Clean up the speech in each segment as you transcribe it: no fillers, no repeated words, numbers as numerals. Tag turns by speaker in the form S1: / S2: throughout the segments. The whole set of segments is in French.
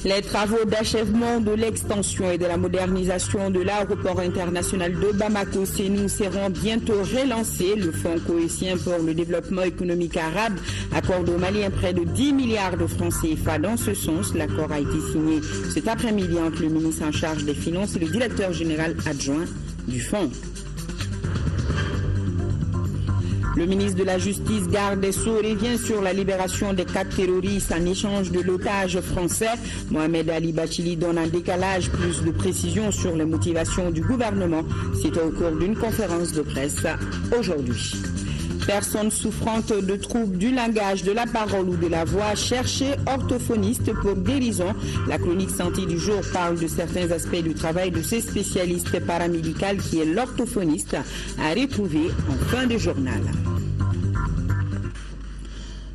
S1: Les travaux d'achèvement de l'extension et de la modernisation de l'aéroport international de Bamako-Sénou seront bientôt relancés. Le Fonds cohésien pour le développement économique arabe accorde aux Maliens près de 10 milliards de francs CFA. Dans ce sens, l'accord a été signé cet après-midi entre le ministre en charge des Finances et le directeur général adjoint du Fonds. Le ministre de la Justice, garde des Sceaux, revient sur la libération des 4 terroristes en échange de l'otage français. Mohamed Ali Bachili donne un décalage, plus de précisions sur les motivations du gouvernement. C'était au cours d'une conférence de presse aujourd'hui. Personnes souffrantes de troubles du langage, de la parole ou de la voix, cherchez orthophoniste pour guérison. La chronique santé du jour parle de certains aspects du travail de ces spécialistes paramédicaux qui est l'orthophoniste, à retrouver en fin de journal.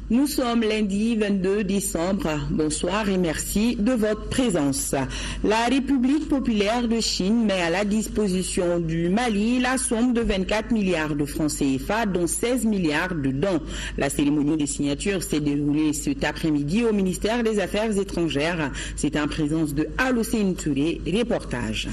S1: Nous sommes lundi 22 décembre. Bonsoir et merci de votre présence. La République populaire de Chine met à la disposition du Mali la somme de 24 milliards de francs CFA, dont 16 milliards de dons. La cérémonie des signatures s'est déroulée cet après-midi au ministère des Affaires étrangères. C'est en présence de Al-Hussein Touré. Reportage.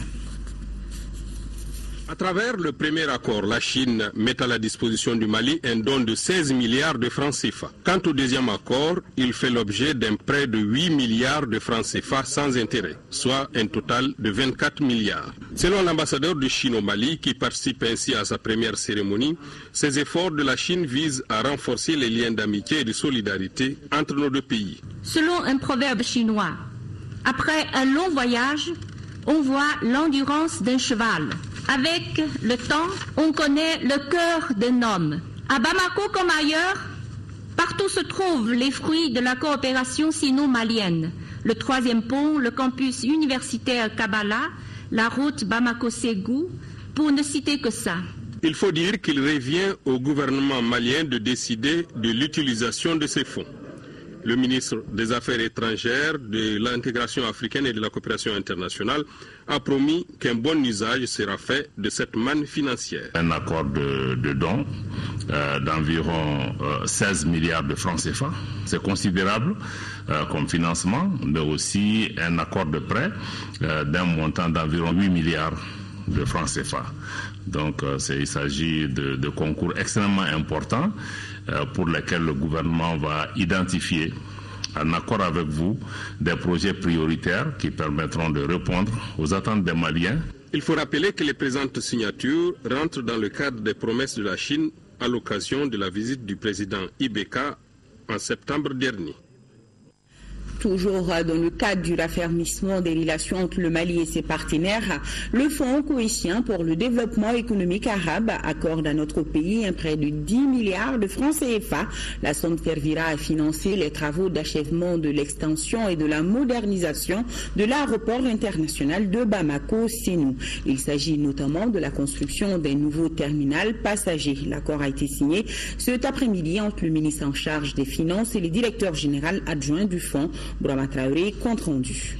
S2: À travers le premier accord, la Chine met à la disposition du Mali un don de 16 milliards de francs CFA. Quant au deuxième accord, il fait l'objet d'un prêt de 8 milliards de francs CFA sans intérêt, soit un total de 24 milliards. Selon l'ambassadeur de Chine au Mali, qui participe ainsi à sa première cérémonie, ces efforts de la Chine visent à renforcer les liens d'amitié et de solidarité entre nos deux pays.
S3: Selon un proverbe chinois, après un long voyage, on voit l'endurance d'un cheval. Avec le temps, on connaît le cœur d'un homme. À Bamako comme ailleurs, partout se trouvent les fruits de la coopération sino-malienne. Le 3e pont, le campus universitaire Kabbalah, la route Bamako-Ségou, pour ne citer que ça.
S2: Il faut dire qu'il revient au gouvernement malien de décider de l'utilisation de ces fonds. Le ministre des Affaires étrangères, de l'intégration africaine et de la coopération internationale a promis qu'un bon usage sera fait de cette manne financière.
S4: Un accord de dons d'environ 16 milliards de francs CFA, c'est considérable comme financement, mais aussi un accord de prêt d'un montant d'environ 8 milliards de francs CFA. Donc il s'agit de concours extrêmement importants pour lesquels le gouvernement va identifier, en accord avec vous, des projets prioritaires qui permettront de répondre aux attentes des Maliens.
S2: Il faut rappeler que les présentes signatures rentrent dans le cadre des promesses de la Chine à l'occasion de la visite du président Ibeka en septembre dernier.
S1: Toujours dans le cadre du raffermissement des relations entre le Mali et ses partenaires, le Fonds cohésien pour le développement économique arabe accorde à notre pays un prêt de 10 milliards de francs CFA. La somme servira à financer les travaux d'achèvement de l'extension et de la modernisation de l'aéroport international de Bamako-Sénou. Il s'agit notamment de la construction d'un nouveau terminal passager. L'accord a été signé cet après-midi entre le ministre en charge des Finances et le directeur général adjoint du Fonds. Bourama Traoré, compte rendu.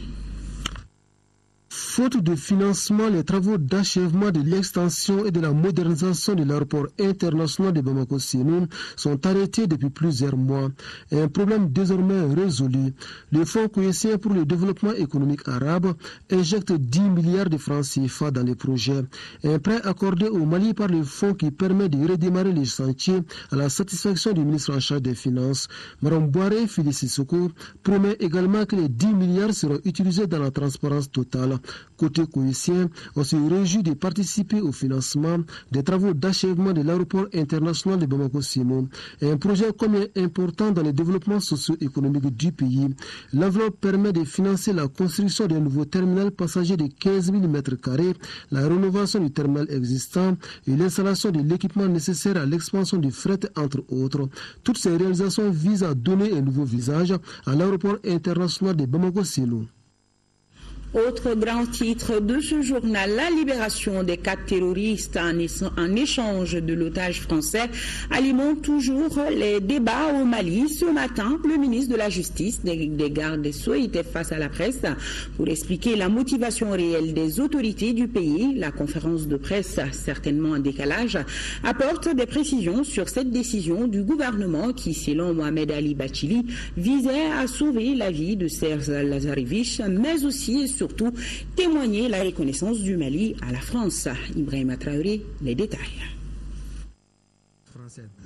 S5: Faute de financement, les travaux d'achèvement de l'extension et de la modernisation de l'aéroport international de Bamako-Sénou sont arrêtés depuis plusieurs mois. Un problème désormais résolu. Le Fonds cohésien pour le développement économique arabe injecte 10 milliards de francs CFA dans les projets. Un prêt accordé au Mali par le Fonds qui permet de redémarrer les chantiers à la satisfaction du ministre en charge des Finances. Maram Boare Félicissoko promet également que les 10 milliards seront utilisés dans la transparence totale. Côté cohésien, on se réjouit de participer au financement des travaux d'achèvement de l'aéroport international de Bamako-Sénou, un projet commun important dans le développement socio-économique du pays. L'enveloppe permet de financer la construction d'un nouveau terminal passager de 15 000 m², la rénovation du terminal existant et l'installation de l'équipement nécessaire à l'expansion du fret, entre autres. Toutes ces réalisations visent à donner un nouveau visage à l'aéroport international de Bamako-Sénou.
S1: Autre grand titre de ce journal, la libération des 4 terroristes en échange de l'otage français alimente toujours les débats au Mali. Ce matin, le ministre de la Justice, des gardes des Sceaux, était face à la presse pour expliquer la motivation réelle des autorités du pays. La conférence de presse, certainement en décalage, apporte des précisions sur cette décision du gouvernement qui, selon Mohamed Ali Bachili, visait à sauver la vie de Serge Lazarevich, mais aussi et surtout témoigner la reconnaissance du Mali à la France. Ibrahima Traoré, les détails.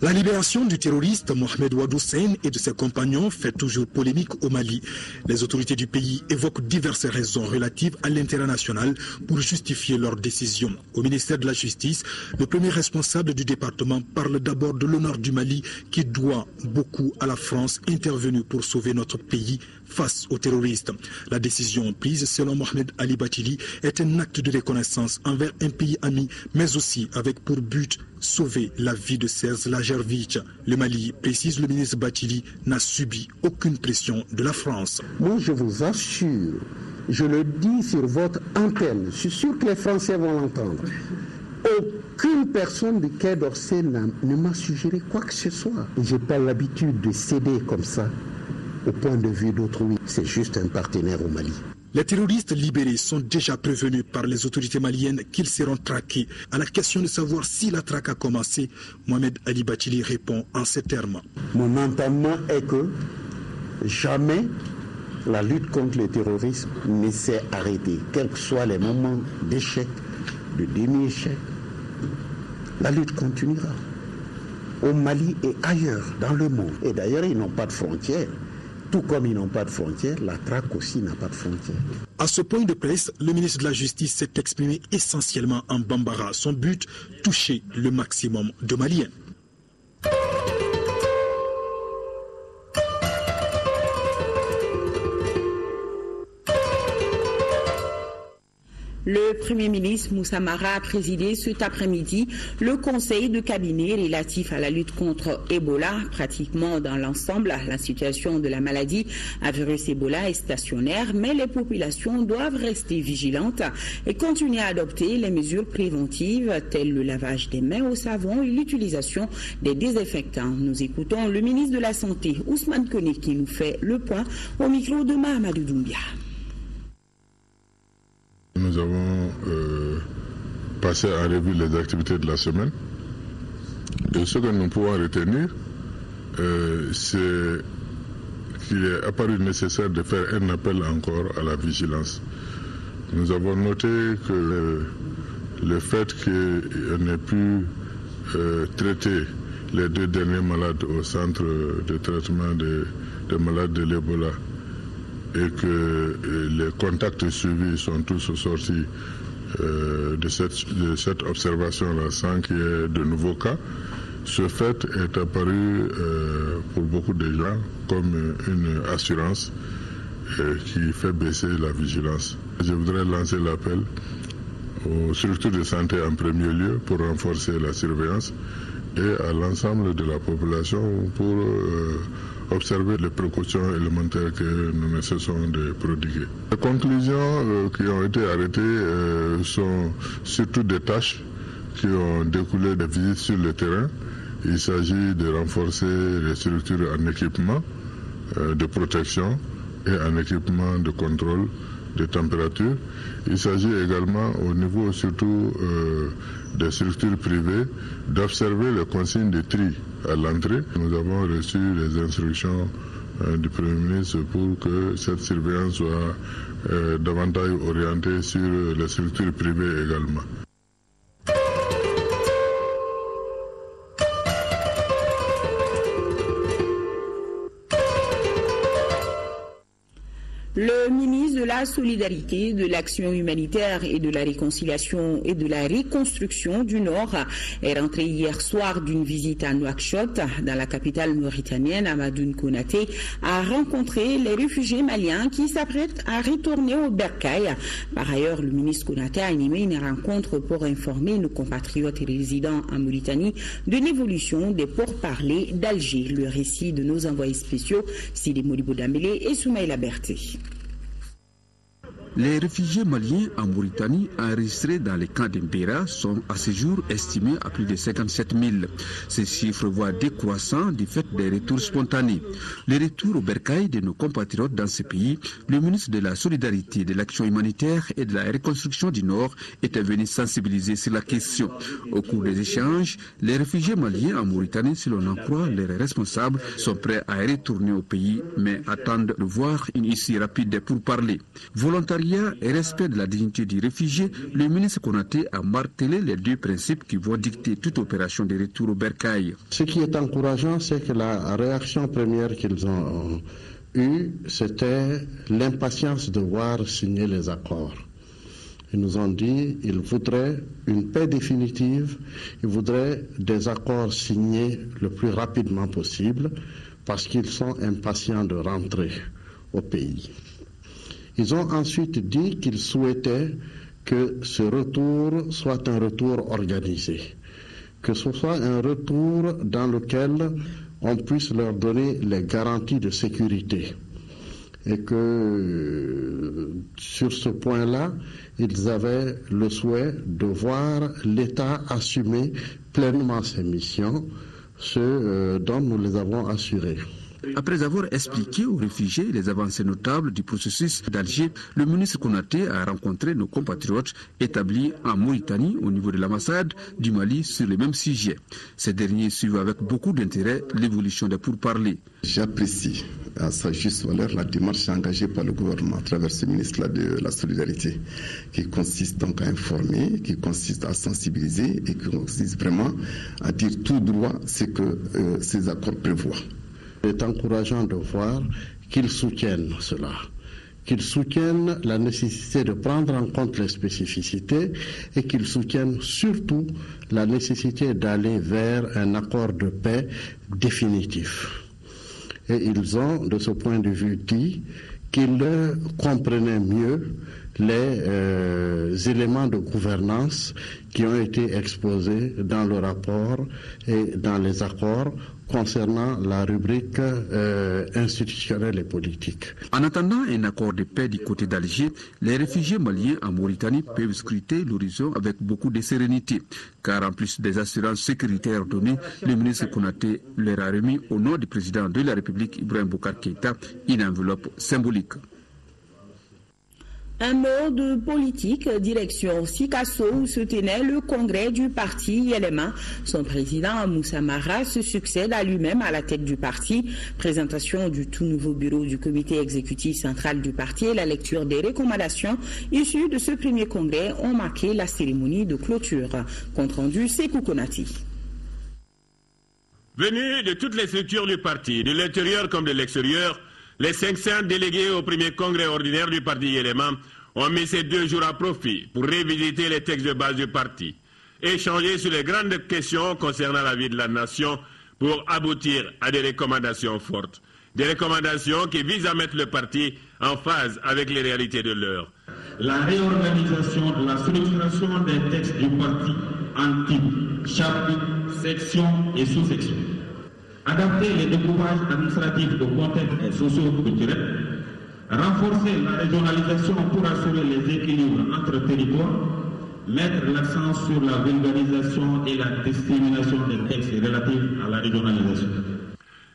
S6: La libération du terroriste Mohamed Ouad Hussein et de ses compagnons fait toujours polémique au Mali. Les autorités du pays évoquent diverses raisons relatives à l'intérêt national pour justifier leur décision. Au ministère de la Justice, le premier responsable du département parle d'abord de l'honneur du Mali qui doit beaucoup à la France intervenue pour sauver notre pays face aux terroristes. La décision prise, selon Mohamed Ali Bachili, est un acte de reconnaissance envers un pays ami, mais aussi avec pour but sauver la vie de Serge Lazarevich. Le Mali, précise le ministre Bachili, n'a subi aucune pression de la France.
S7: Moi, je vous assure, je le dis sur votre antenne, je suis sûr que les Français vont l'entendre. Aucune personne du Quai d'Orsay ne m'a suggéré quoi que ce soit. Je n'ai pas l'habitude de céder comme ça au point de vue d'autrui. C'est juste un partenaire au Mali.
S6: Les terroristes libérés sont déjà prévenus par les autorités maliennes qu'ils seront traqués. À la question de savoir si la traque a commencé, Mohamed Ali Bachili répond en ces termes.
S7: Mon entendement est que jamais la lutte contre le terrorisme ne s'est arrêtée, quels que soient les moments d'échec, de demi-échec. La lutte continuera au Mali et ailleurs dans le monde. Et d'ailleurs, ils n'ont pas de frontières. Tout comme ils n'ont pas de frontières, la traque aussi n'a pas de frontières.
S6: À ce point de presse, le ministre de la Justice s'est exprimé essentiellement en bambara. Son but, toucher le maximum de Maliens.
S1: Le Premier ministre Moussa Mara a présidé cet après-midi le conseil de cabinet relatif à la lutte contre Ebola. Pratiquement dans l'ensemble, la situation de la maladie à virus Ebola est stationnaire, mais les populations doivent rester vigilantes et continuer à adopter les mesures préventives telles le lavage des mains au savon et l'utilisation des désinfectants. Nous écoutons le ministre de la Santé, Ousmane Koné, qui nous fait le point au micro de Mahamadou Doumbia.
S8: Nous avons passé en revue les activités de la semaine. Et ce que nous pouvons retenir, c'est qu'il est apparu nécessaire de faire un appel encore à la vigilance. Nous avons noté que le fait qu'on ait pu traiter les 2 derniers malades au centre de traitement des malades de l'Ebola et que les contacts suivis sont tous sortis de cette observation-là sans qu'il y ait de nouveaux cas, ce fait est apparu pour beaucoup de gens comme une assurance qui fait baisser la vigilance. Je voudrais lancer l'appel aux structures de santé en premier lieu pour renforcer la surveillance et à l'ensemble de la population pour observer les précautions élémentaires que nous ne cessons de prodiguer. Les conclusions qui ont été arrêtées sont surtout des tâches qui ont découlé des visites sur le terrain. Il s'agit de renforcer les structures en équipement de protection et en équipement de contrôle de température. Il s'agit également au niveau surtout des structures privées d'observer les consignes de tri à l'entrée. Nous avons reçu les instructions du Premier ministre pour que cette surveillance soit davantage orientée sur les structures privées également.
S1: Le ministre de la Solidarité, de l'Action humanitaire et de la Réconciliation et de la Reconstruction du Nord est rentré hier soir d'une visite à Nouakchott, dans la capitale mauritanienne. Amadou Konaté a rencontré les réfugiés maliens qui s'apprêtent à retourner au Bercail. Par ailleurs, le ministre Konaté a animé une rencontre pour informer nos compatriotes résidents en Mauritanie de l'évolution des pourparlers d'Alger. Le récit de nos envoyés spéciaux, Sidi Modibo Dambélé et Soumaïla Berté.
S9: Les réfugiés maliens en Mauritanie enregistrés dans les camps d'Embera sont à ce jour estimés à plus de 57 000. Ces chiffres voient décroissant du fait des retours spontanés. Le retour au bercail de nos compatriotes dans ce pays, le ministre de la Solidarité, de l'Action humanitaire et de la Reconstruction du Nord était venu sensibiliser sur la question. Au cours des échanges, les réfugiés maliens en Mauritanie, si l'on en croit leurs responsables, sont prêts à retourner au pays, mais attendent de voir une issue rapide pour parler. Volontariat et respect de la dignité du réfugié, le ministre Konaté a martelé les deux principes qui vont dicter toute opération de retour au bercail.
S7: Ce qui est encourageant, c'est que la réaction première qu'ils ont eue, c'était l'impatience de voir signer les accords. Ils nous ont dit qu'ils voudraient une paix définitive, ils voudraient des accords signés le plus rapidement possible parce qu'ils sont impatients de rentrer au pays. Ils ont ensuite dit qu'ils souhaitaient que ce retour soit un retour organisé, que ce soit un retour dans lequel on puisse leur donner les garanties de sécurité et que sur ce point-là, ils avaient le souhait de voir l'État assumer pleinement ses missions, ce dont nous les avons assurés.
S9: Après avoir expliqué aux réfugiés les avancées notables du processus d'Alger, le ministre Konaté a rencontré nos compatriotes établis en Mauritanie au niveau de l'ambassade du Mali sur le même sujet. Ces derniers suivent avec beaucoup d'intérêt l'évolution des pourparlers.
S10: J'apprécie à sa juste valeur la démarche engagée par le gouvernement à travers ce ministre-là de la Solidarité, qui consiste donc à informer, qui consiste à sensibiliser et qui consiste vraiment à dire tout droit ce que ces accords prévoient.
S7: Il est encourageant de voir qu'ils soutiennent cela, qu'ils soutiennent la nécessité de prendre en compte les spécificités et qu'ils soutiennent surtout la nécessité d'aller vers un accord de paix définitif. Et ils ont, de ce point de vue, dit qu'ils comprenaient mieux les éléments de gouvernance qui ont été exposés dans le rapport et dans les accords concernant la rubrique institutionnelle et politique.
S9: En attendant un accord de paix du côté d'Alger, les réfugiés maliens en Mauritanie peuvent scruter l'horizon avec beaucoup de sérénité, car en plus des assurances sécuritaires données, le ministre Konaté leur a remis au nom du président de la République, Ibrahim Boubacar Keïta, une enveloppe symbolique.
S1: Un mot de politique, direction Sikasso où se tenait le congrès du parti YLMA. Son président Moussa Mara se succède à lui-même à la tête du parti. Présentation du tout nouveau bureau du comité exécutif central du parti et la lecture des recommandations issues de ce premier congrès ont marqué la cérémonie de clôture. Compte rendu, Sékou Konati.
S11: Venus de toutes les structures du parti, de l'intérieur comme de l'extérieur, les 500 délégués au premier congrès ordinaire du parti YLMA ont mis ces 2 jours à profit pour révisiter les textes de base du parti, échanger sur les grandes questions concernant la vie de la nation pour aboutir à des recommandations fortes. Des recommandations qui visent à mettre le parti en phase avec les réalités de l'heure.
S12: La réorganisation de la structuration des textes du parti en types, chapitres, sections et sous-sections. Adapter les découpages administratifs au contexte socio-culturel, renforcer la régionalisation pour assurer les équilibres entre territoires, mettre l'accent sur la vulgarisation et la discrimination des textes relatifs à la régionalisation.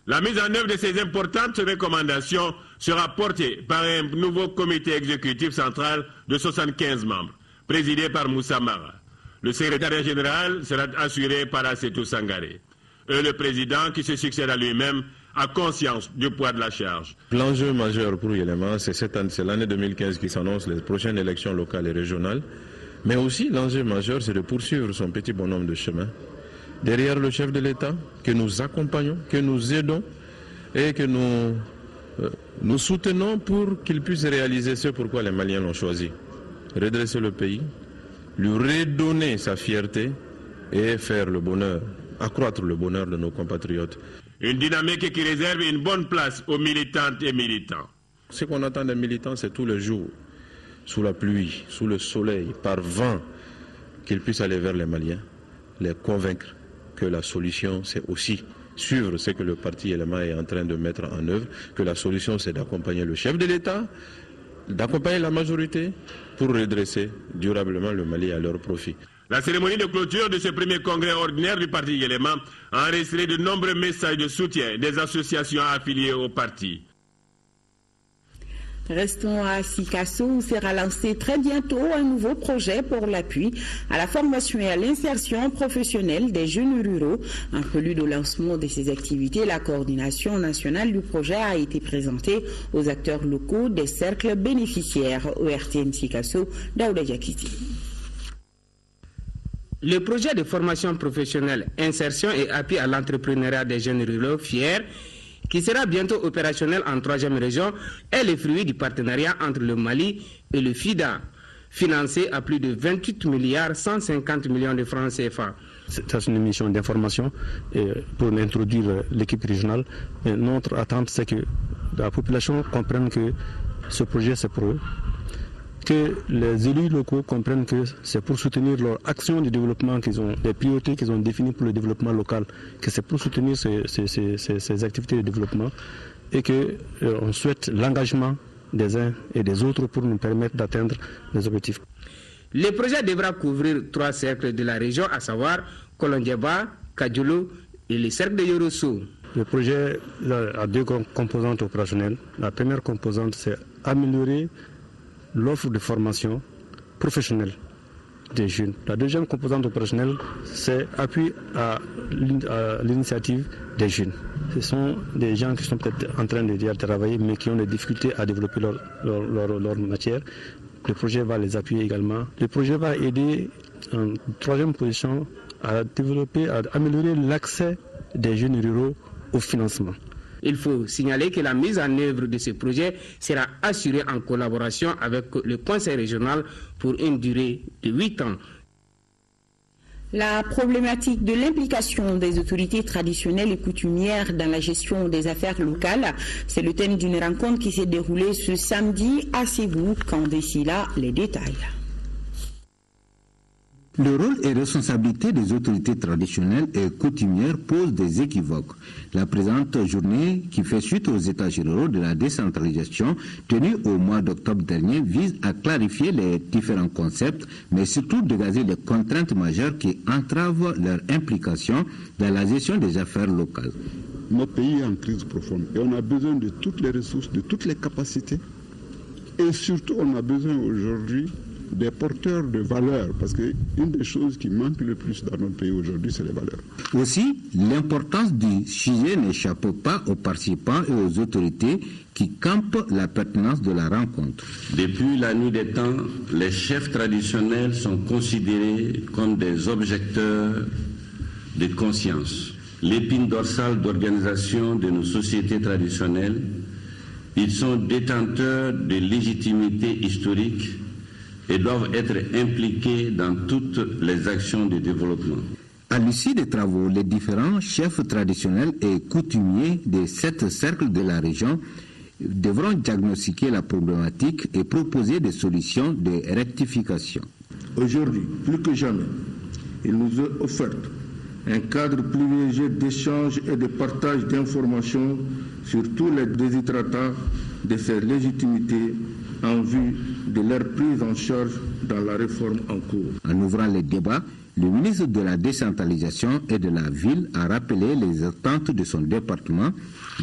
S11: La mise en œuvre de ces importantes recommandations sera portée par un nouveau comité exécutif central de 75 membres, présidé par Moussa Mara. Le secrétariat général sera assuré par Assetou Sangaré. Le président qui se succède à lui-même a conscience du poids de la charge.
S13: L'enjeu majeur pour YLMA, c'est l'année 2015 qui s'annonce, les prochaines élections locales et régionales. Mais aussi, l'enjeu majeur, c'est de poursuivre son petit bonhomme de chemin derrière le chef de l'État, que nous accompagnons, que nous aidons et que nous soutenons pour qu'il puisse réaliser ce pourquoi les Maliens l'ont choisi. Redresser le pays, lui redonner sa fierté et faire le bonheur, accroître le bonheur de nos compatriotes.
S11: Une dynamique qui réserve une bonne place aux militantes et militants.
S13: Ce qu'on attend des militants, c'est tous les jours, sous la pluie, sous le soleil, par vent, qu'ils puissent aller vers les Maliens, les convaincre que la solution, c'est aussi suivre ce que le parti YLMA est en train de mettre en œuvre, que la solution, c'est d'accompagner le chef de l'État d'accompagner la majorité pour redresser durablement le Mali à leur profit.
S11: La cérémonie de clôture de ce premier congrès ordinaire du parti Yéléma a enregistré de nombreux messages de soutien des associations affiliées au parti.
S1: Restons à Sikasso où sera lancé très bientôt un nouveau projet pour l'appui à la formation et à l'insertion professionnelle des jeunes ruraux. En prélude au lancement de ces activités, la coordination nationale du projet a été présentée aux acteurs locaux des cercles bénéficiaires au RTN Sikasso, Daouda Diakiti.
S14: Le projet de formation professionnelle, insertion et appui à l'entrepreneuriat des jeunes ruraux fiers, qui sera bientôt opérationnel en 3e région, est le fruit du partenariat entre le Mali et le FIDA, financé à plus de 28 milliards 150 millions de francs CFA.
S15: C'est une mission d'information pour introduire l'équipe régionale. Et notre attente, c'est que la population comprenne que ce projet, c'est pour eux, que les élus locaux comprennent que c'est pour soutenir leur action de développement qu'ils ont, les priorités qu'ils ont définies pour le développement local, que c'est pour soutenir ces activités de développement et qu'on souhaite l'engagement des uns et des autres pour nous permettre d'atteindre les objectifs.
S14: Le projet devra couvrir 3 cercles de la région, à savoir Kolondiaba, Kadjoulou et le cercle de Yorosso.
S15: Le projet a 2 composantes opérationnelles. La première composante, c'est améliorer l'offre de formation professionnelle des jeunes. La deuxième composante opérationnelle, c'est appui à l'initiative des jeunes. Ce sont des gens qui sont peut-être en train de travailler, mais qui ont des difficultés à développer leur matière. Le projet va les appuyer également. Le projet va aider, en 3e position, à développer, à améliorer l'accès des jeunes ruraux au financement.
S14: Il faut signaler que la mise en œuvre de ce projet sera assurée en collaboration avec le Conseil régional pour une durée de 8 ans.
S1: La problématique de l'implication des autorités traditionnelles et coutumières dans la gestion des affaires locales, c'est le thème d'une rencontre qui s'est déroulée ce samedi à Ségou, quand d'ici là les détails.
S16: Le rôle et responsabilité des autorités traditionnelles et coutumières posent des équivoques. La présente journée, qui fait suite aux états généraux de la décentralisation tenus au mois d'octobre dernier, vise à clarifier les différents concepts, mais surtout dégager les contraintes majeures qui entravent leur implication dans la gestion des affaires locales.
S10: Notre pays est en crise profonde et on a besoin de toutes les ressources, de toutes les capacités. Et surtout, on a besoin aujourd'hui des porteurs de valeurs, parce qu'une des choses qui manque le plus dans notre pays aujourd'hui, c'est les valeurs.
S16: Aussi, l'importance du sujet n'échappe pas aux participants et aux autorités qui campent la pertinence de la rencontre.
S17: Depuis la nuit des temps, les chefs traditionnels sont considérés comme des objecteurs de conscience. L'épine dorsale d'organisation de nos sociétés traditionnelles, ils sont détenteurs de légitimité historique et doivent être impliqués dans toutes les actions de développement.
S16: À l'issue des travaux, les différents chefs traditionnels et coutumiers des 7 cercles de la région devront diagnostiquer la problématique et proposer des solutions de rectification.
S18: Aujourd'hui, plus que jamais, il nous est offert un cadre privilégié d'échange et de partage d'informations sur tous les déshydratats de ces légitimités en vue de leur prise en charge dans la réforme en cours.
S16: En ouvrant les débats, le ministre de la Décentralisation et de la Ville a rappelé les attentes de son département,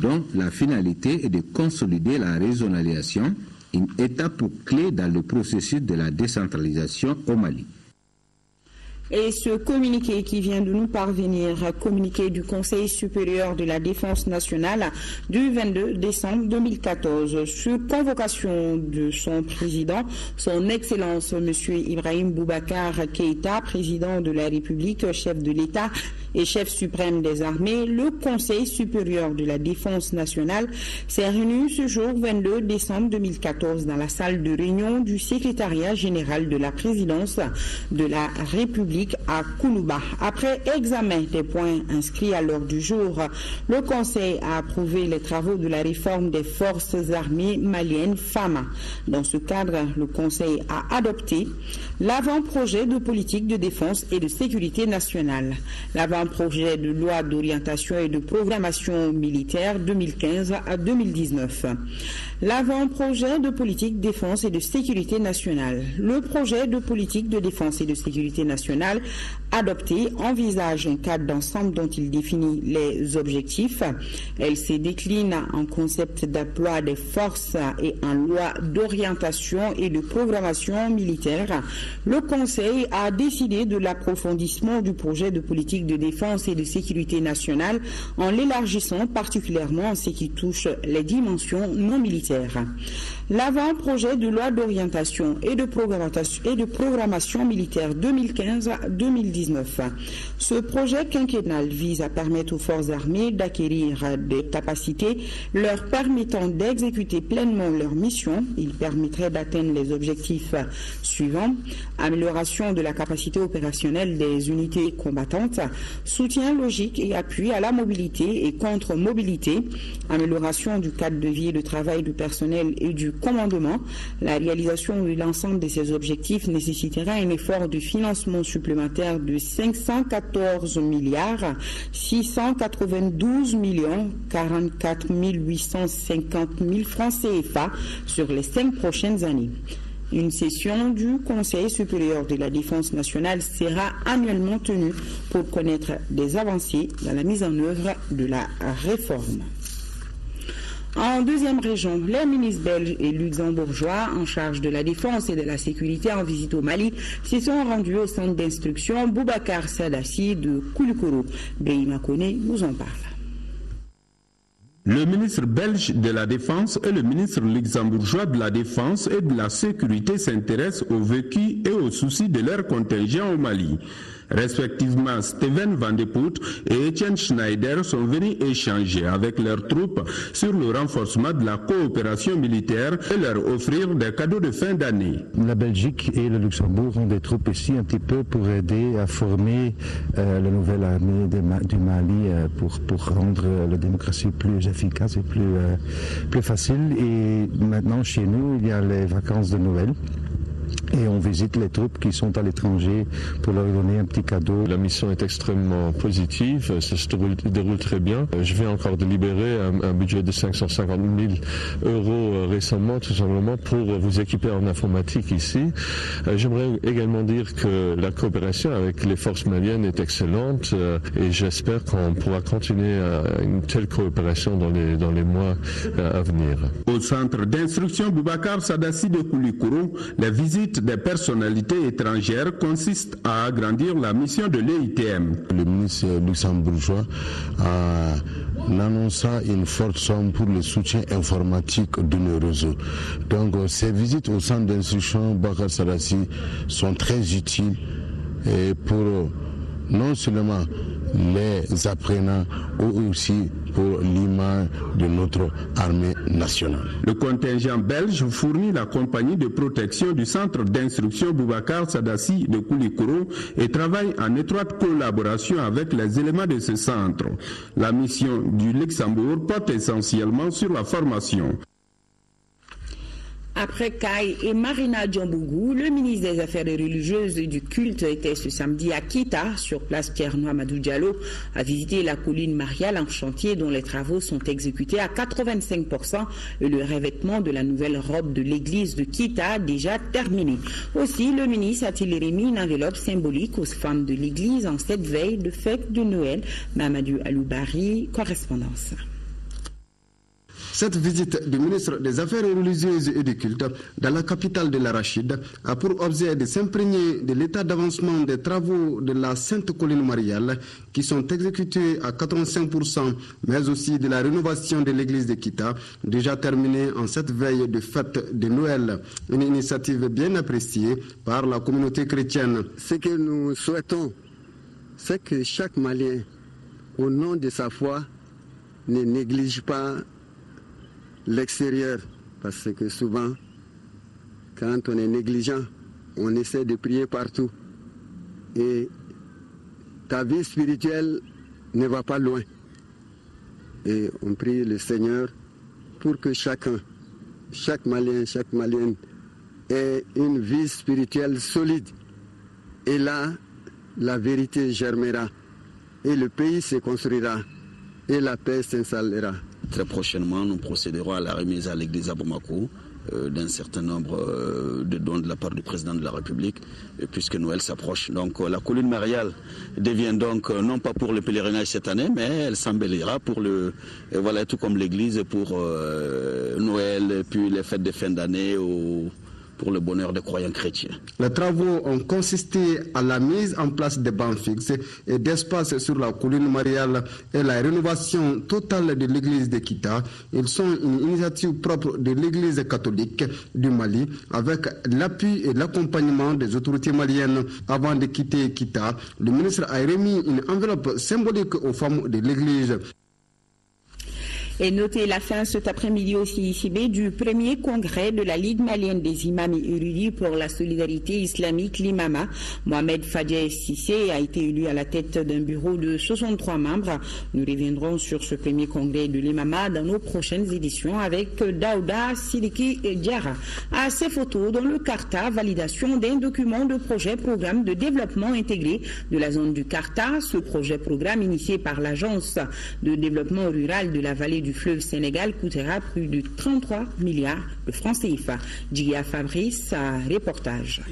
S16: dont la finalité est de consolider la régionalisation, une étape clé dans le processus de la décentralisation au Mali.
S1: Et ce communiqué qui vient de nous parvenir, communiqué du Conseil supérieur de la défense nationale du 22 décembre 2014, sur convocation de son président, son Excellence M. Ibrahim Boubacar Keïta, président de la République, chef de l'État et chef suprême des armées, le Conseil supérieur de la défense nationale s'est réuni ce jour 22 décembre 2014 dans la salle de réunion du secrétariat général de la présidence de la République à Koulouba. Après examen des points inscrits à l'ordre du jour, le Conseil a approuvé les travaux de la réforme des forces armées maliennes FAMA. Dans ce cadre, le Conseil a adopté l'avant-projet de politique de défense et de sécurité nationale, l'avant-projet de loi d'orientation et de programmation militaire 2015 à 2019, l'avant-projet de politique de défense et de sécurité nationale. Le projet de politique de défense et de sécurité nationale adopté envisage un cadre d'ensemble dont il définit les objectifs. Elle se décline en concept d'emploi des forces et en loi d'orientation et de programmation militaire. Le Conseil a décidé de l'approfondissement du projet de politique de défense et de sécurité nationale en l'élargissant particulièrement en ce qui touche les dimensions non militaires. L'avant-projet de loi d'orientation et de programmation militaire 2015-2019. Ce projet quinquennal vise à permettre aux forces armées d'acquérir des capacités leur permettant d'exécuter pleinement leur mission. Il permettrait d'atteindre les objectifs suivants: amélioration de la capacité opérationnelle des unités combattantes, soutien logique et appui à la mobilité et contre-mobilité, amélioration du cadre de vie et de travail du personnel et du commandement. La réalisation de l'ensemble de ces objectifs nécessitera un effort de financement supplémentaire de 514 milliards 692 millions 44 850 000 francs CFA sur les 5 prochaines années. Une session du Conseil supérieur de la défense nationale sera annuellement tenue pour connaître des avancées dans la mise en œuvre de la réforme. En deuxième région, les ministres belges et luxembourgeois en charge de la défense et de la sécurité en visite au Mali se sont rendus au centre d'instruction Boubacar Sadassi de Koulikoro. Beima Kone nous en parle.
S19: Le ministre belge de la Défense et le ministre luxembourgeois de la Défense et de la Sécurité s'intéressent au vécu et aux soucis de leur contingent au Mali. Respectivement, Steven Van de Poot et Etienne Schneider sont venus échanger avec leurs troupes sur le renforcement de la coopération militaire et leur offrir des cadeaux de fin d'année.
S20: La Belgique et le Luxembourg ont des troupes ici un petit peu pour aider à former la nouvelle armée du Mali pour rendre la démocratie plus efficace et plus facile. Et maintenant, chez nous, il y a les vacances de Noël. Et on visite les troupes qui sont à l'étranger pour leur donner un petit cadeau.
S13: La mission est extrêmement positive, ça se déroule très bien. Je viens encore de libérer un budget de 550 000 euros récemment, tout simplement pour vous équiper en informatique ici. J'aimerais également dire que la coopération avec les forces maliennes est excellente et j'espère qu'on pourra continuer une telle coopération dans les mois à venir.
S19: Au centre d'instruction Boubacar Sadassi de Koulikoro, la visite des personnalités étrangères consiste à agrandir la mission de l'EITM.
S21: Le ministre luxembourgeois a annoncé une forte somme pour le soutien informatique de nos réseaux. Donc ces visites au centre d'instruction Boubacar Sadassi sont très utiles et pour non seulement les apprenants, ou aussi pour l'image de notre armée nationale.
S19: Le contingent belge fournit la compagnie de protection du centre d'instruction Boubacar Sadassi de Koulikoro et travaille en étroite collaboration avec les éléments de ce centre. La mission du Luxembourg porte essentiellement sur la formation.
S1: Après Kai et Marina Djambougou, le ministre des Affaires religieuses et du culte était ce samedi à Kita, sur place Pierre-Noir Madou Diallo, a visité la colline Mariale en chantier dont les travaux sont exécutés à 85% et le revêtement de la nouvelle robe de l'église de Kita déjà terminé. Aussi, le ministre a-t-il remis une enveloppe symbolique aux femmes de l'église en cette veille de fête de Noël. Mamadou Aloubari, correspondance.
S22: Cette visite du ministre des Affaires religieuses et du culte dans la capitale de l'Arachide a pour objet de s'imprégner de l'état d'avancement des travaux de la Sainte Colline Mariale qui sont exécutés à 85%, mais aussi de la rénovation de l'église de Kita, déjà terminée en cette veille de fête de Noël. Une initiative bien appréciée par la communauté chrétienne.
S23: Ce que nous souhaitons, c'est que chaque Malien, au nom de sa foi, ne néglige pas l'extérieur, parce que souvent, quand on est négligent, on essaie de prier partout. Et ta vie spirituelle ne va pas loin. Et on prie le Seigneur pour que chacun, chaque Malien, chaque Malienne, et une vie spirituelle solide. Et là, la vérité germera et le pays se construira et la paix s'installera.
S2: Très prochainement, nous procéderons à la remise à l'église à Bamako d'un certain nombre de dons de la part du président de la République, puisque Noël s'approche. Donc la colline mariale devient donc, non pas pour le pèlerinage cette année, mais elle s'embellira pour voilà, tout comme l'église pour Noël, et puis les fêtes de fin d'année pour le bonheur des croyants chrétiens.
S22: Les travaux ont consisté à la mise en place de bancs fixes et d'espaces sur la colline mariale et la rénovation totale de l'église de Kita. Ils sont une initiative propre de l'église catholique du Mali avec l'appui et l'accompagnement des autorités maliennes. Avant de quitter Kita, le ministre a remis une enveloppe symbolique aux femmes de l'église.
S1: Et notez la fin cet après-midi au CICB du premier congrès de la Ligue malienne des imams et érudits pour la solidarité islamique, l'IMAMA. Mohamed Fadja Sissé a été élu à la tête d'un bureau de 63 membres. Nous reviendrons sur ce premier congrès de l'IMAMA dans nos prochaines éditions avec Daouda Sidiki Diara. À ces photos, dans le Carta, validation d'un document de projet-programme de développement intégré de la zone du Carta. Ce projet-programme initié par l'Agence de développement rural de la vallée du fleuve Sénégal coûtera plus de 33 milliards de francs CFA. Djia Fabrice, reportage.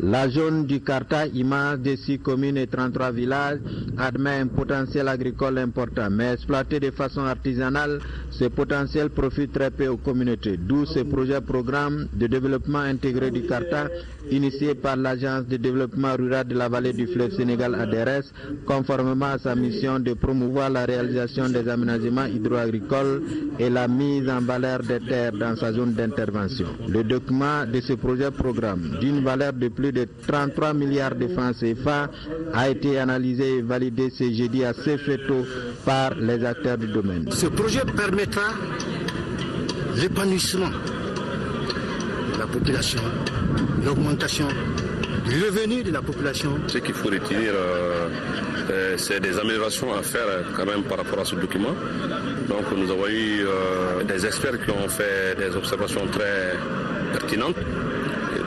S3: La zone du Carta, immense de 6 communes et 33 villages, admet un potentiel agricole important, mais exploité de façon artisanale, ce potentiel profite très peu aux communautés, d'où ce projet-programme de développement intégré du Carta, initié par l'Agence de développement rural de la vallée du fleuve Sénégal ADRS, conformément à sa mission de promouvoir la réalisation des aménagements hydro-agricoles et la mise en valeur des terres dans sa zone d'intervention. Le document de ce projet-programme, d'une valeur de plus de 33 milliards de francs CFA, a été analysé et validé ce jeudi à Sefeto par les acteurs du domaine.
S4: Ce projet permettra l'épanouissement de la population, l'augmentation du revenu de la population.
S24: Ce qu'il faut retenir, c'est des améliorations à faire quand même par rapport à ce document. Donc nous avons eu des experts qui ont fait des observations très pertinentes.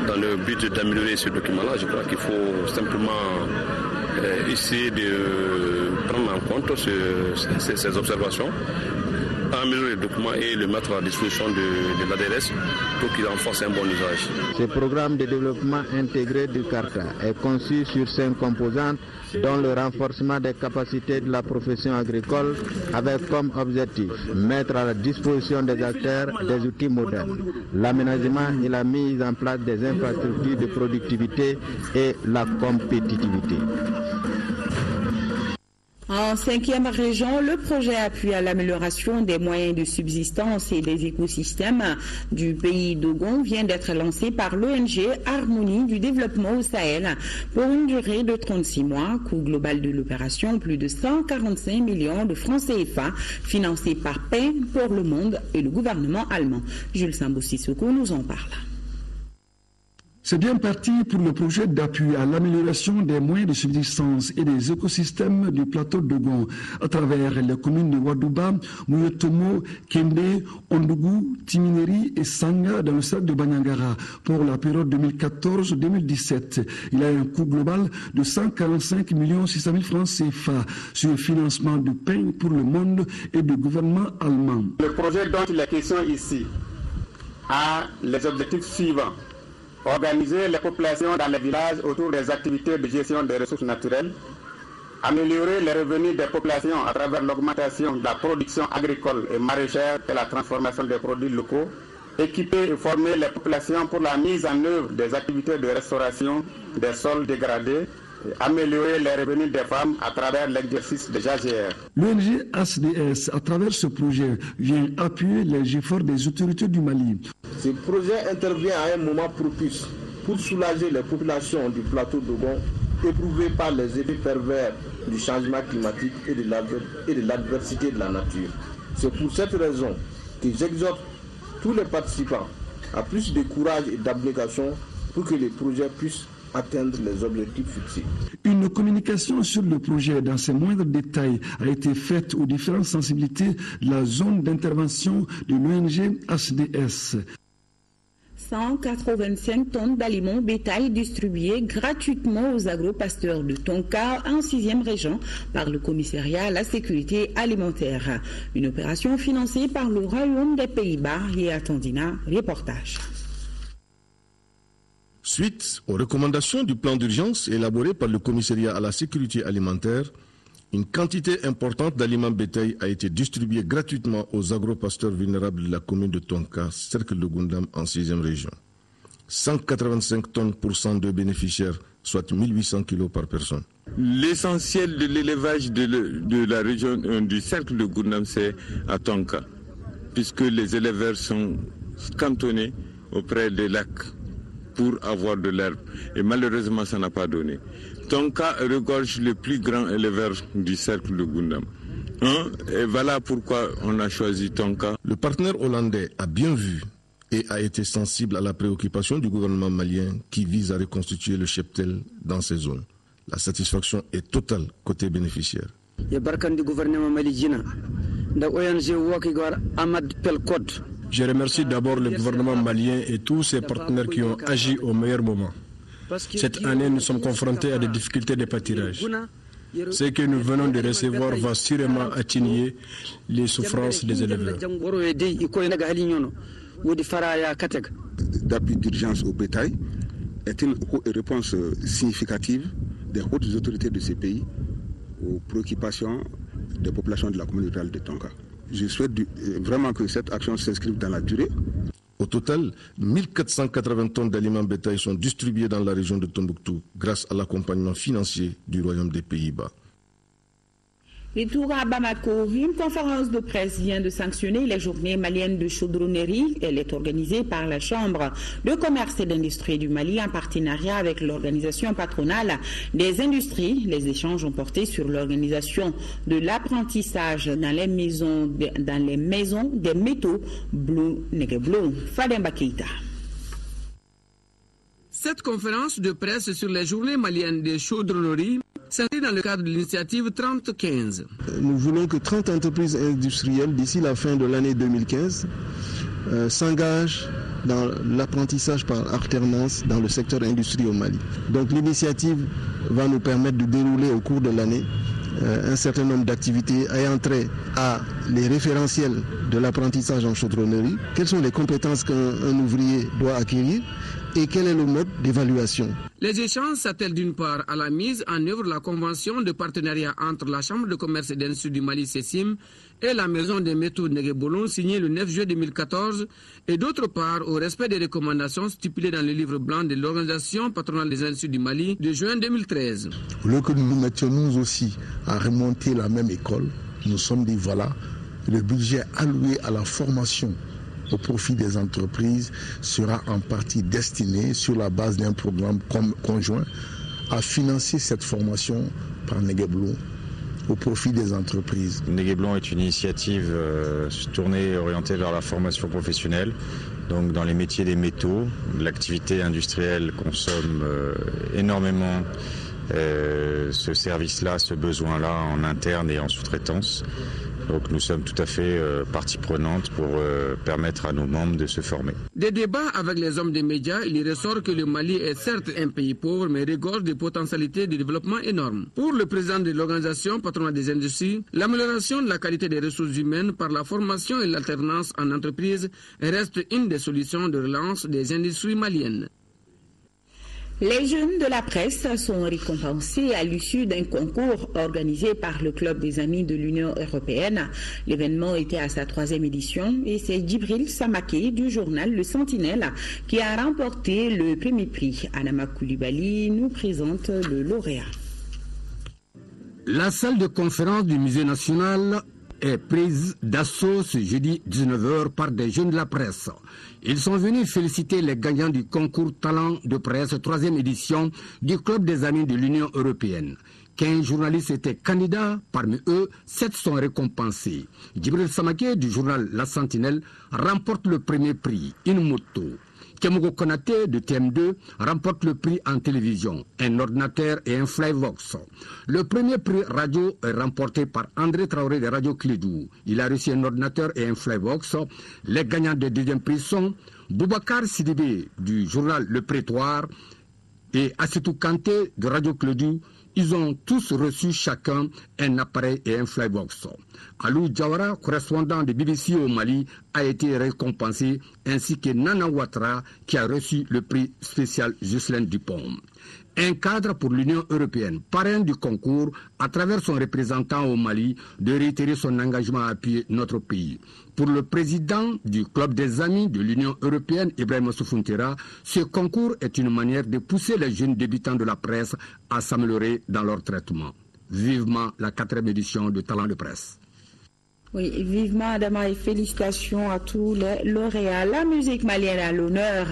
S24: Dans le but d'améliorer ce document-là, je crois qu'il faut simplement essayer de prendre en compte ces observations, améliorer le document et le mettre à la disposition de l'ADRS pour qu'il en fasse un bon usage.
S3: Ce programme de développement intégré du Carta est conçu sur 5 composantes, dont le renforcement des capacités de la profession agricole avec comme objectif mettre à la disposition des acteurs des outils modernes, l'aménagement et la mise en place des infrastructures de productivité et la compétitivité.
S1: En 5e région, le projet appuie à l'amélioration des moyens de subsistance et des écosystèmes du pays d'Ogon vient d'être lancé par l'ONG Harmonie du développement au Sahel pour une durée de 36 mois. Coût global de l'opération, plus de 145 millions de francs CFA, financé par Pain pour le monde et le gouvernement allemand. Jules Sambou-Sissoko nous en parle.
S25: C'est bien parti pour le projet d'appui à l'amélioration des moyens de subsistance et des écosystèmes du plateau d'Ogon à travers les communes de Wadouba, Mouyotomo, Kembe, Ondougou, Timineri et Sanga dans le stade de Banyangara pour la période 2014-2017. Il a un coût global de 145 600 000 francs CFA sur le financement du Pain pour le monde et du gouvernement allemand.
S26: Le projet dont il est question ici a les objectifs suivants. Organiser les populations dans les villages autour des activités de gestion des ressources naturelles, améliorer les revenus des populations à travers l'augmentation de la production agricole et maraîchère et la transformation des produits locaux, équiper et former les populations pour la mise en œuvre des activités de restauration des sols dégradés, et améliorer les revenus des femmes à travers l'exercice des AGR.
S25: L'ONG HDS, à travers ce projet, vient appuyer les efforts des autorités du Mali.
S27: Ce projet intervient à un moment propice pour soulager les populations du plateau d'Ogon éprouvées par les effets pervers du changement climatique et de l'adversité de la nature. C'est pour cette raison que j'exhorte tous les participants à plus de courage et d'abnégation pour que les projets puissent atteindre les objectifs fixés.
S25: Une communication sur le projet dans ses moindres détails a été faite aux différentes sensibilités de la zone d'intervention de l'ONG HDS.
S1: 185 tonnes d'aliments bétail distribués gratuitement aux agro-pasteurs de Tonka, en 6e région, par le commissariat à la sécurité alimentaire. Une opération financée par le Royaume des Pays-Bas et Attendina. Reportage.
S5: Suite aux recommandations du plan d'urgence élaboré par le commissariat à la sécurité alimentaire, une quantité importante d'aliments bétail a été distribuée gratuitement aux agro-pasteurs vulnérables de la commune de Tonka, cercle de Gundam, en 6e région. 185 tonnes pour 102 bénéficiaires, soit 1800 kilos par personne.
S6: L'essentiel de l'élevage de la région du cercle de Gundam, c'est à Tonka, puisque les éleveurs sont cantonnés auprès des lacs pour avoir de l'herbe. Et malheureusement, ça n'a pas donné. Tonka regorge le plus grand éleveur du cercle de Gundam. Et voilà pourquoi on a choisi Tonka.
S5: Le partenaire hollandais a bien vu et a été sensible à la préoccupation du gouvernement malien qui vise à reconstituer le cheptel dans ces zones. La satisfaction est totale côté bénéficiaire.
S7: Je remercie d'abord le gouvernement malien et tous ses partenaires qui ont agi au meilleur moment. Cette année, nous sommes confrontés à des difficultés de pâturage. Ce que nous venons de recevoir va sûrement atténuer les souffrances des éleveurs.
S8: D'appui d'urgence au bétail est une réponse significative des hautes autorités de ces pays aux préoccupations des populations de la communauté rurale de Tonka. Je souhaite vraiment que cette action s'inscrive dans la durée.
S5: Au total, 1480 tonnes d'aliments bétail sont distribuées dans la région de Tombouctou grâce à l'accompagnement financier du Royaume des Pays-Bas.
S1: Retour à Bamako, une conférence de presse vient de sanctionner les journées maliennes de chaudronnerie. Elle est organisée par la Chambre de commerce et d'industrie du Mali en partenariat avec l'organisation patronale des industries. Les échanges ont porté sur l'organisation de l'apprentissage dans les maisons des métaux Blue Negeblo. Fademba Keita.
S9: Cette conférence de presse sur les journées maliennes de chaudronnerie s'inscrit dans le cadre de l'initiative 3015.
S22: Nous voulons que 30 entreprises industrielles d'ici la fin de l'année 2015 s'engagent dans l'apprentissage par alternance dans le secteur industrie au Mali. Donc l'initiative va nous permettre de dérouler au cours de l'année un certain nombre d'activités ayant trait à les référentiels de l'apprentissage en chaudronnerie, quelles sont les compétences qu'un ouvrier doit acquérir et quel est le mode d'évaluation.
S9: Les échanges s'attellent d'une part à la mise en œuvre de la convention de partenariat entre la Chambre de commerce et d'industrie du Mali, CECIM, et la Maison des métaux Negebolon, signée le 9 juillet 2014, et d'autre part au respect des recommandations stipulées dans le livre blanc de l'Organisation patronale des industries du Mali de juin 2013.
S21: Au lieu que nous nous mettions nous aussi à remonter la même école, nous sommes dit voilà, le budget alloué à la formation au profit des entreprises sera en partie destiné sur la base d'un programme conjoint à financer cette formation par Negeblon au profit des entreprises.
S11: Negeblon est une initiative tournée et orientée vers la formation professionnelle. Donc dans les métiers des métaux, l'activité industrielle consomme énormément ce service-là, ce besoin-là en interne et en sous-traitance. Donc nous sommes tout à fait partie prenante pour permettre à nos membres de se former.
S9: Des débats avec les hommes des médias, il y ressort que le Mali est certes un pays pauvre, mais regorge de potentialités de développement énormes. Pour le président de l'Organisation patronale des industries, l'amélioration de la qualité des ressources humaines par la formation et l'alternance en entreprise reste une des solutions de relance des industries maliennes.
S1: Les jeunes de la presse sont récompensés à l'issue d'un concours organisé par le Club des Amis de l'Union européenne. L'événement était à sa 3e édition et c'est Djibril Samaké du journal Le Sentinelle qui a remporté le premier prix. Anama Koulibaly nous présente le lauréat.
S12: La salle de conférence du Musée national est prise d'assaut ce jeudi 19h par des jeunes de la presse. Ils sont venus féliciter les gagnants du concours Talent de presse 3e édition du Club des Amis de l'Union européenne. 15 journalistes étaient candidats, parmi eux, 7 sont récompensés. Djibril Samaké du journal La Sentinelle remporte le premier prix, une moto. Kemogo Konaté de TM2 remporte le prix en télévision, un ordinateur et un Flyvox. Le premier prix radio est remporté par André Traoré de Radio Clédou. Il a reçu un ordinateur et un Flyvox. Les gagnants du deuxième prix sont Boubacar Sidibé du journal Le Prétoire et Assitou Kanté de Radio Clodou, ils ont tous reçu chacun un appareil et un flybox. Alou Diawara, correspondant de BBC au Mali, a été récompensé, ainsi que Nana Ouattara, qui a reçu le prix spécial Ghislaine Dupont. Un cadre pour l'Union européenne, parrain du concours, à travers son représentant au Mali, de réitérer son engagement à appuyer notre pays. Pour le président du Club des Amis de l'Union européenne, Ibrahim Soufontera, ce concours est une manière de pousser les jeunes débutants de la presse à s'améliorer dans leur traitement. Vivement la 4e édition de Talent de Presse.
S1: Oui, vivement Adama et félicitations à tous les lauréats. La musique malienne a l'honneur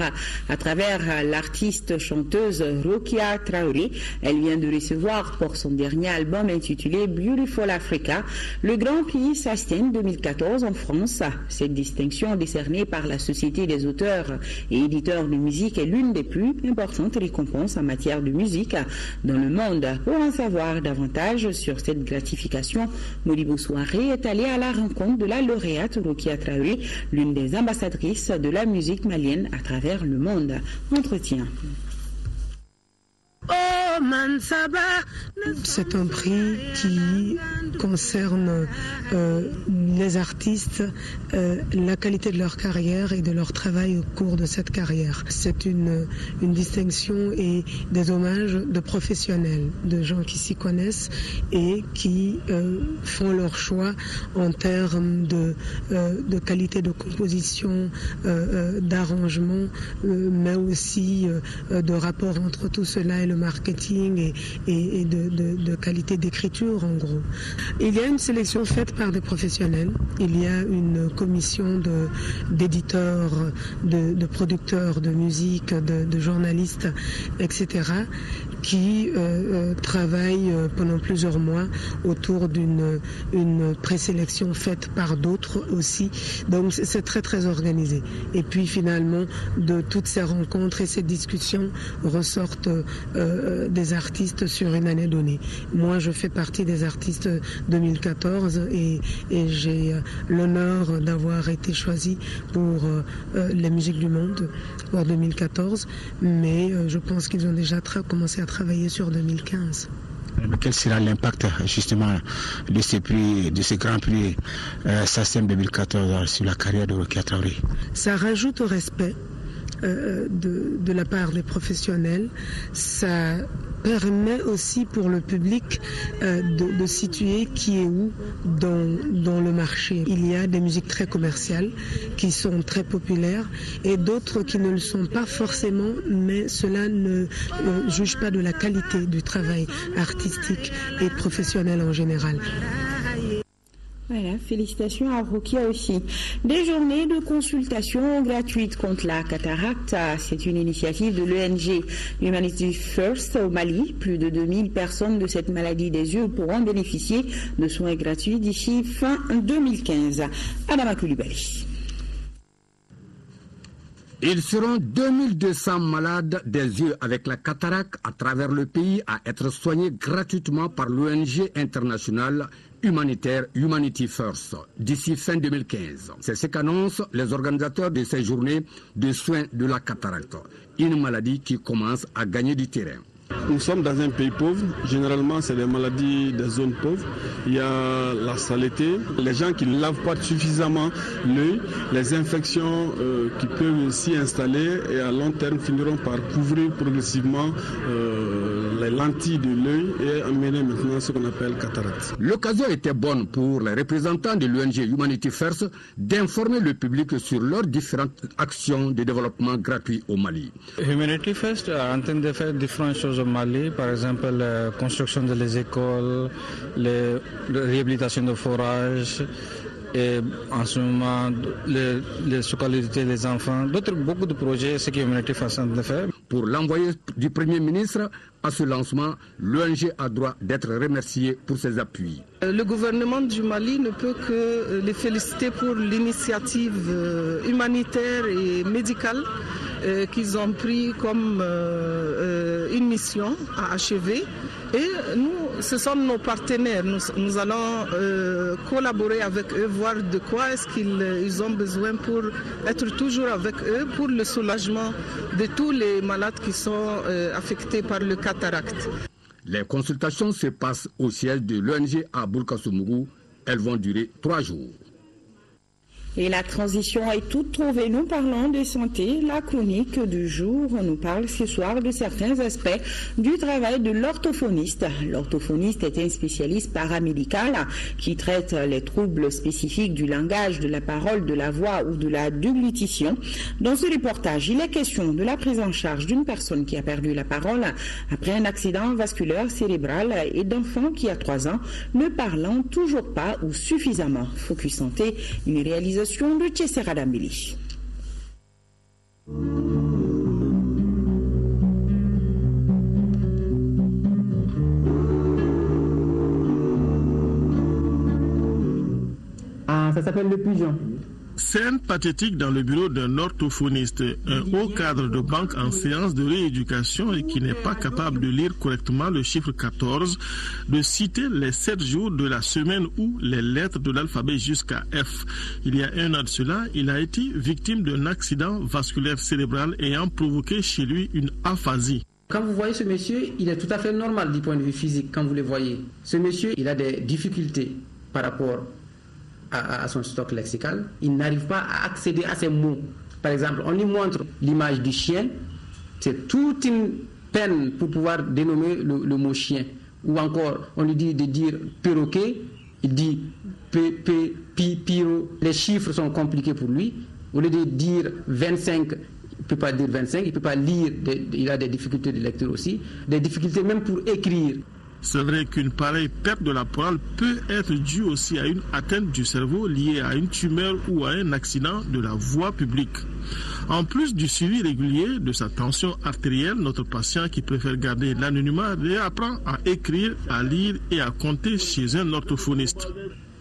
S1: à travers l'artiste chanteuse Rokia Traoré. Elle vient de recevoir pour son dernier album intitulé Beautiful Africa le Grand Prix SASTEM 2014 en France. Cette distinction décernée par la Société des auteurs et éditeurs de musique est l'une des plus importantes récompenses en matière de musique dans le monde. Pour en savoir davantage sur cette gratification, Modibo Souaré est allé à la rencontre de la lauréate Rokia Traoré, l'une des ambassadrices de la musique malienne à travers le monde. Entretien.
S10: C'est un prix qui concerne les artistes, la qualité de leur carrière et de leur travail au cours de cette carrière. C'est une distinction et des hommages de professionnels, de gens qui s'y connaissent et qui font leur choix en termes de qualité de composition, d'arrangement, mais aussi de rapport entre tout cela et le marketing et de qualité d'écriture en gros. Il y a une sélection faite par des professionnels, il y a une commission d'éditeurs, de producteurs de musique, de journalistes, etc. qui travaillent pendant plusieurs mois autour d'une présélection faite par d'autres aussi. Donc c'est très très organisé. Et puis finalement de toutes ces rencontres et ces discussions ressortent des artistes sur une année donnée. Moi, je fais partie des artistes 2014 et j'ai l'honneur d'avoir été choisi pour les musiques du monde pour 2014, mais je pense qu'ils ont déjà commencé à travailler sur 2015.
S14: Quel sera l'impact justement de ces prix, de ces grands prix SASTEM 2014 sur la carrière de Rokia Traoré?
S10: Ça rajoute au respect de la part des professionnels. Ça permet aussi pour le public de situer qui est où dans le marché. Il y a des musiques très commerciales qui sont très populaires et d'autres qui ne le sont pas forcément, mais cela ne juge pas de la qualité du travail artistique et professionnel en général.
S1: Voilà, félicitations à Rokia aussi. Des journées de consultation gratuites contre la cataracte, c'est une initiative de l'ONG Humanity First au Mali. Plus de 2000 personnes de cette maladie des yeux pourront bénéficier de soins gratuits d'ici fin 2015. Adama Koulibaly.
S12: Ils seront 2200 malades des yeux avec la cataracte à travers le pays à être soignés gratuitement par l'ONG internationale humanitaire Humanity First d'ici fin 2015. C'est ce qu'annoncent les organisateurs de ces journées de soins de la cataracte, une maladie qui commence à gagner du terrain.
S15: Nous sommes dans un pays pauvre, généralement c'est les maladies des zones pauvres. Il y a la saleté, les gens qui ne lavent pas suffisamment l'œil, les infections qui peuvent s'y installer et à long terme finiront par couvrir progressivement les lentilles de l'œil et amener maintenant ce qu'on appelle cataracte.
S12: L'occasion était bonne pour les représentants de l'ONG Humanity First d'informer le public sur leurs différentes actions de développement gratuit au Mali.
S16: Humanity First est en train de faire différentes choses au Mali, par exemple la construction des écoles, la réhabilitation de forages, et en ce moment les scolarités des enfants, beaucoup de projets, ce que Humanity First est en train de faire.
S12: Pour l'envoyé du Premier ministre à ce lancement, l'ONG a droit d'être remercié pour ses appuis.
S17: Le gouvernement du Mali ne peut que les féliciter pour l'initiative humanitaire et médicale qu'ils ont pris comme une mission à achever et nous, ce sont nos partenaires. Nous allons collaborer avec eux, voir de quoi est-ce qu'ils ont besoin pour être toujours avec eux pour le soulagement de tous les malades qui sont affectés par le cataracte.
S12: Les consultations se passent au siège de l'ONG à Bourkassoumou. Elles vont durer 3 jours.
S1: Et la transition est toute trouvée. Nous parlons de santé. La chronique du jour nous parle ce soir de certains aspects du travail de l'orthophoniste. L'orthophoniste est un spécialiste paramédical qui traite les troubles spécifiques du langage, de la parole, de la voix ou de la déglutition. Dans ce reportage, il est question de la prise en charge d'une personne qui a perdu la parole après un accident vasculaire cérébral et d'enfants qui, à 3 ans, ne parlant toujours pas ou suffisamment. Focus Santé, une réalisation de Tchessera Dambili.
S2: Ça s'appelle le pigeon.
S4: Scène pathétique dans le bureau d'un orthophoniste, un haut cadre de banque en séance de rééducation et qui n'est pas capable de lire correctement le chiffre 14, de citer les 7 jours de la semaine ou les lettres de l'alphabet jusqu'à F. Il y a 1 an de cela, il a été victime d'un accident vasculaire cérébral ayant provoqué chez lui une aphasie.
S2: Quand vous voyez ce monsieur, il est tout à fait normal du point de vue physique quand vous le voyez. Ce monsieur, il a des difficultés par rapport à son stock lexical. Il n'arrive pas à accéder à ces mots. Par exemple, on lui montre l'image du chien. C'est toute une peine pour pouvoir dénommer le mot chien. Ou encore, on lui dit de dire perroquet. Il dit piro. Les chiffres sont compliqués pour lui. Au lieu de dire 25, il ne peut pas dire 25. Il ne peut pas lire. Il a des difficultés de lecture aussi. Des difficultés même pour écrire.
S4: C'est vrai qu'une pareille perte de la parole peut être due aussi à une atteinte du cerveau liée à une tumeur ou à un accident de la voie publique. En plus du suivi régulier de sa tension artérielle, notre patient qui préfère garder l'anonymat réapprend à écrire, à lire et à compter chez un orthophoniste.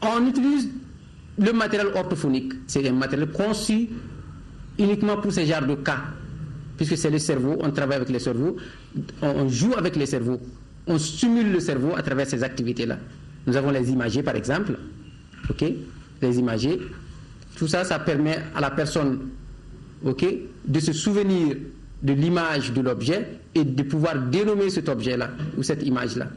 S2: On utilise le matériel orthophonique. C'est un matériel conçu uniquement pour ce genre de cas. Puisque c'est le cerveau, on travaille avec le cerveau, on joue avec le cerveau. On stimule le cerveau à travers ces activités-là. Nous avons les imagés, par exemple. OK? Les imagés. Tout ça, ça permet à la personne, OK, de se souvenir de l'image de l'objet et de pouvoir dénommer cet objet-là ou cette image-là.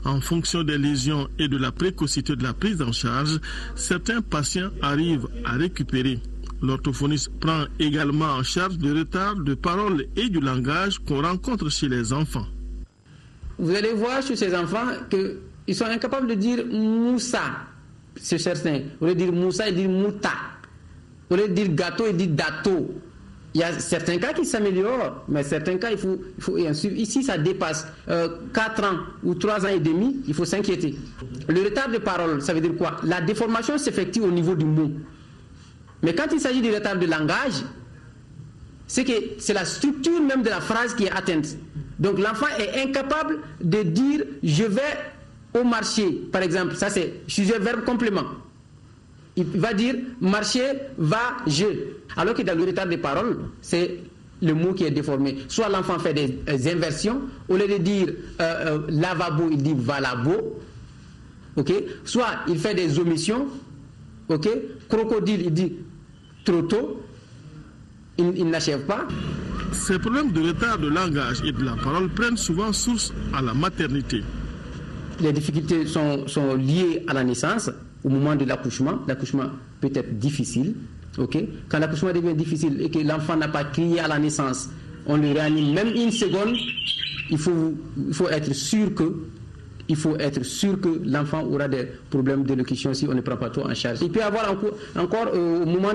S4: En fonction des lésions et de la précocité de la prise en charge, certains patients arrivent à récupérer. L'orthophoniste prend également en charge le retard de parole et du langage qu'on rencontre chez les enfants.
S2: Vous allez voir chez ces enfants qu'ils sont incapables de dire Moussa, c'est certain. Au lieu de dire Moussa, ils disent Mouta. Au lieu de dire gâteau, ils disent dato. Il y a certains cas qui s'améliorent, mais certains cas, il faut y en suivre. Ici, ça dépasse 4 ans ou 3 ans et demi, il faut s'inquiéter. Le retard de parole, ça veut dire quoi? La déformation s'effectue au niveau du mot. Mais quand il s'agit du retard de langage, c'est la structure même de la phrase qui est atteinte. Donc l'enfant est incapable de dire « je vais au marché ». Par exemple, ça c'est sujet verbe complément. Il va dire « marcher, va, je ». Alors que dans le retard de parole, c'est le mot qui est déformé. Soit l'enfant fait des inversions. Au lieu de dire « lavabo », il dit « valabo ». Okay? Soit il fait des omissions. Okay? Crocodile, il dit « troto ». Il n'achève pas.
S4: Ces problèmes de retard de langage et de la parole prennent souvent source à la maternité.
S2: Les difficultés sont liées à la naissance, au moment de l'accouchement. L'accouchement peut être difficile. Okay? Quand l'accouchement devient difficile et que l'enfant n'a pas crié à la naissance, on le réanime même 1 seconde, il faut être sûr que l'enfant aura des problèmes d'élocution si on ne prend pas tout en charge. Il peut y avoir encore au moment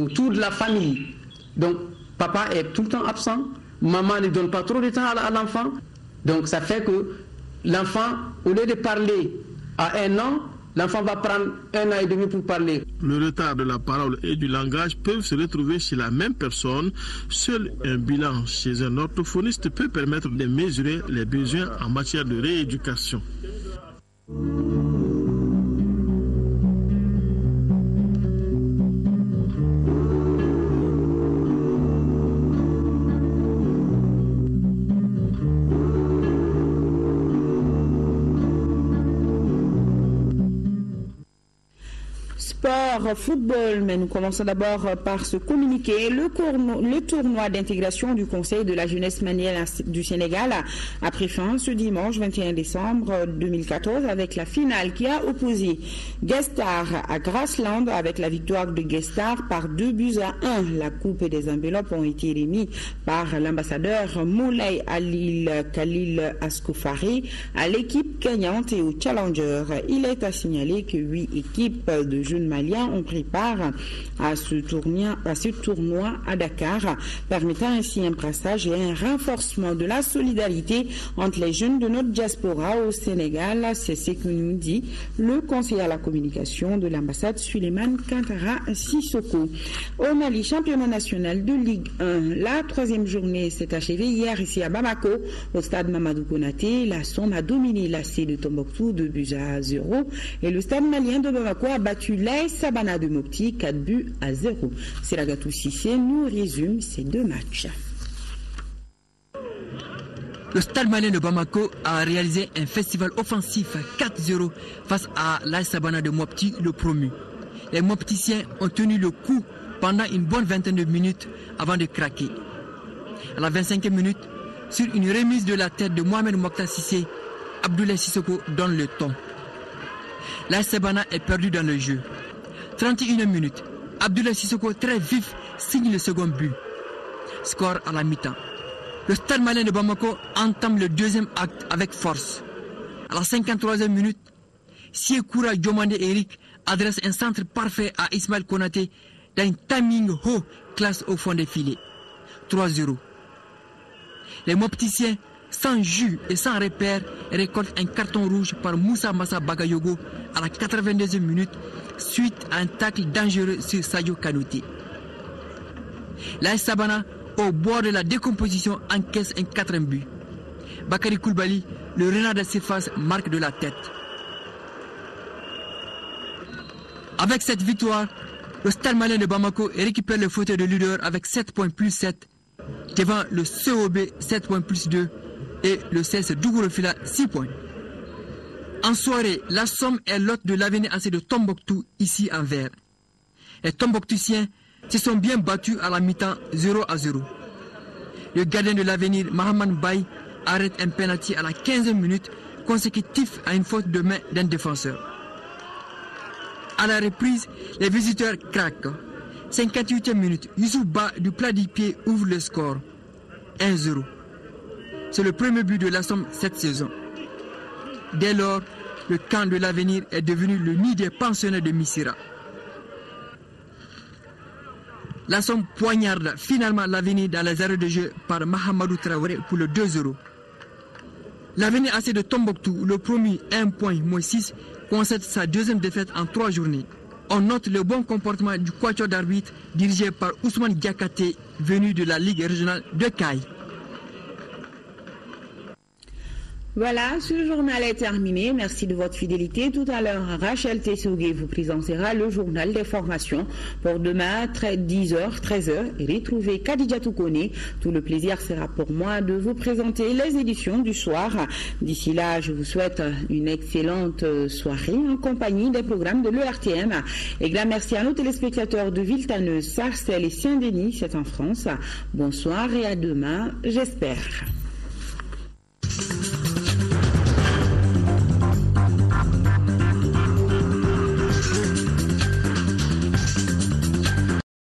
S2: autour de la famille. Donc, papa est tout le temps absent, maman ne donne pas trop de temps à l'enfant. Donc, ça fait que l'enfant, au lieu de parler à 1 an, l'enfant va prendre 1 an et demi pour parler.
S4: Le retard de la parole et du langage peuvent se retrouver chez la même personne. Seul un bilan chez un orthophoniste peut permettre de mesurer les besoins en matière de rééducation.
S1: Sport, football, mais nous commençons d'abord par ce communiqué. Le tournoi d'intégration du Conseil de la jeunesse manuelle du Sénégal a pris fin ce dimanche 21 décembre 2014 avec la finale qui a opposé Guestar à Grassland avec la victoire de Guestar par 2-1. La coupe et des enveloppes ont été remises par l'ambassadeur Moulay Alil Khalil Askoufari à l'équipe gagnante et au challenger. Il est à signaler que 8 équipes de jeunes maliens ont pris part à ce tournoi à Dakar, permettant ainsi un brassage et un renforcement de la solidarité entre les jeunes de notre diaspora au Sénégal. C'est ce que nous dit le conseiller à la communication de l'ambassade Suleiman Kantara Sissoko. Au Mali, championnat national de Ligue 1, la 3e journée s'est achevée hier ici à Bamako, au stade Mamadou Konaté. La Somme a dominé l'AC de Tombouctou 2-0 et le stade malien de Bamako a battu l'AS Sabana de Mopti 4-0. Seragatou Sissé nous résume ces deux matchs.
S3: Le stade malien de Bamako a réalisé un festival offensif 4-0 face à l'AS Sabana de Mopti, le promu. Les Mopticiens ont tenu le coup pendant une bonne vingtaine de minutes avant de craquer. À la 25e minute, sur une remise de la tête de Mohamed Mokhtar Cissé, Abdoulaye Sissoko donne le ton. L'AS Sabana est perdu dans le jeu. 31e minute, Abdoulaye Sissoko très vif signe le second but. Score à la mi-temps. Le stade malien de Bamako entame le deuxième acte avec force. À la 53e minute, Siekoura Diomandé Eric adresse un centre parfait à Ismaël Konaté d'un timing haut classe au fond des filets. 3-0. Les Mopticiens, sans jus et sans repère, récoltent un carton rouge par Moussa Massa Bagayogo à la 82e minute suite à un tacle dangereux sur Sadio Kanouté. L'AS Sabana, au bord de la décomposition, encaisse un 4e but. Bakary Koulibaly, le renard de surface, marque de la tête. Avec cette victoire, le stade malien de Bamako récupère le fauteuil de leader avec 7 points plus 7, devant le COB 7 points plus 2 et le CS Dougourofila 6 points. En soirée, la Somme est l'hôte de l'avenir AC de Tombouctou, ici en vert. Les Tombouctuciens se sont bien battus à la mi-temps 0-0. Le gardien de l'avenir, Mahaman Baye, arrête un penalty à la 15e minute, consécutif à une faute de main d'un défenseur. À la reprise, les visiteurs craquent. 58e minute, Youssouf Ba du plat du pied ouvre le score. 1-0. C'est le premier but de la Somme cette saison. Dès lors, le camp de l'avenir est devenu le nid des pensionnaires de Missira. La Somme poignarde finalement l'avenir dans les arrêts de jeu par Mahamadou Traoré pour le 2-0. L'avenir AC de Tombouctou, le promu 1 point moins 6, concède sa deuxième défaite en 3 journées. On note le bon comportement du quatuor d'arbitre dirigé par Ousmane Diakate, venu de la Ligue régionale de Caille.
S1: Voilà, ce journal est terminé. Merci de votre fidélité. Tout à l'heure, Rachel Tessougué vous présentera le journal des formations pour demain, 10h, 13h. Et retrouvez Kadidja Toukone. Tout le plaisir sera pour moi de vous présenter les éditions du soir. D'ici là, je vous souhaite une excellente soirée en compagnie des programmes de l'ERTM. Et grand merci à nos téléspectateurs de Villetaneuse, Sarcelles et Saint-Denis, c'est en France. Bonsoir et à demain, j'espère.